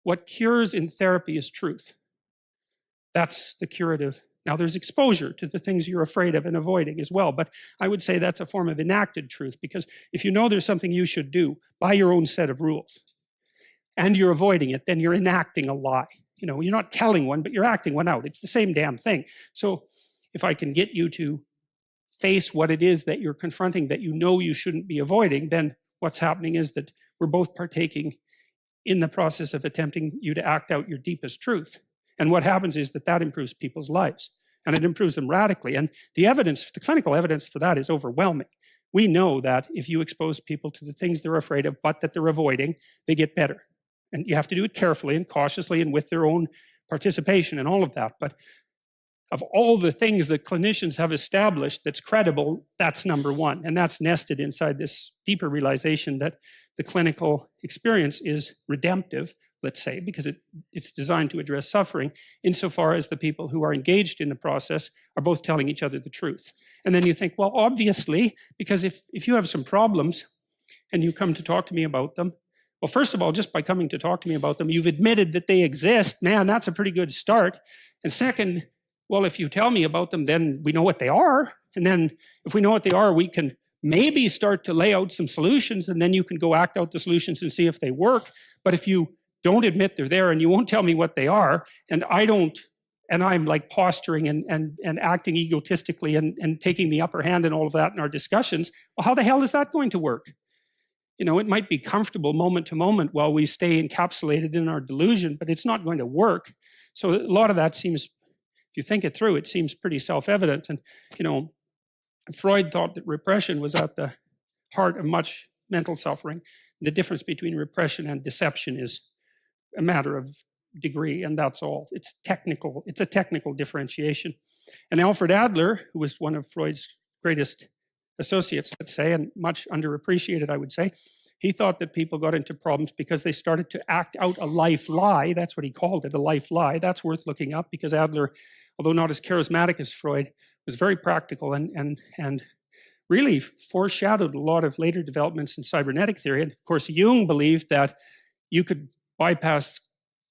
what cures in therapy is truth. That's the curative. Now there's exposure to the things you're afraid of and avoiding as well, but I would say that's a form of enacted truth, because if you know there's something you should do by your own set of rules and you're avoiding it, then you're enacting a lie. You know, you're not telling one, but you're acting one out. It's the same damn thing. So if I can get you to face what it is that you're confronting that you know you shouldn't be avoiding, then what's happening is that we're both partaking in the process of attempting you to act out your deepest truth. And what happens is that that improves people's lives, and it improves them radically. And the evidence, the clinical evidence for that is overwhelming. We know that if you expose people to the things they're afraid of but that they're avoiding, they get better. And you have to do it carefully and cautiously and with their own participation and all of that. But of all the things that clinicians have established that's credible, that's number one. And that's nested inside this deeper realization that the clinical experience is redemptive, let's say, because it's designed to address suffering, insofar as the people who are engaged in the process are both telling each other the truth. And then you think, well, obviously, because if you have some problems and you come to talk to me about them, well, first of all, just by coming to talk to me about them, you've admitted that they exist. Man, that's a pretty good start. And second, well, if you tell me about them, then we know what they are. And then if we know what they are, we can maybe start to lay out some solutions, and then you can go act out the solutions and see if they work. But if you don't admit they're there and you won't tell me what they are, and I don't, and I'm like posturing and acting egotistically and taking the upper hand and all of that in our discussions, well, how the hell is that going to work? You know, it might be comfortable moment to moment while we stay encapsulated in our delusion, but it's not going to work. So a lot of that seems, if you think it through, it seems pretty self-evident. And, you know, Freud thought that repression was at the heart of much mental suffering. The difference between repression and deception is a matter of degree, and that's all. It's technical. It's a technical differentiation. And Alfred Adler, who was one of Freud's greatest associates, let's say, and much underappreciated, I would say, he thought that people got into problems because they started to act out a life lie. That's what he called it, a life lie. That's worth looking up, because Adler, although not as charismatic as Freud, was very practical and really foreshadowed a lot of later developments in cybernetic theory. And of course, Jung believed that you could bypass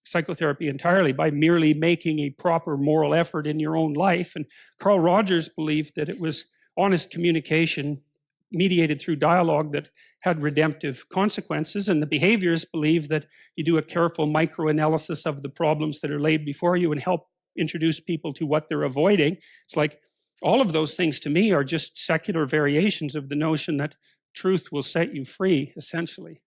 psychotherapy entirely by merely making a proper moral effort in your own life. And Carl Rogers believed that it was honest communication mediated through dialogue that had redemptive consequences. And the behaviorists believe that you do a careful microanalysis of the problems that are laid before you and help introduce people to what they're avoiding. It's like all of those things to me are just secular variations of the notion that truth will set you free, essentially.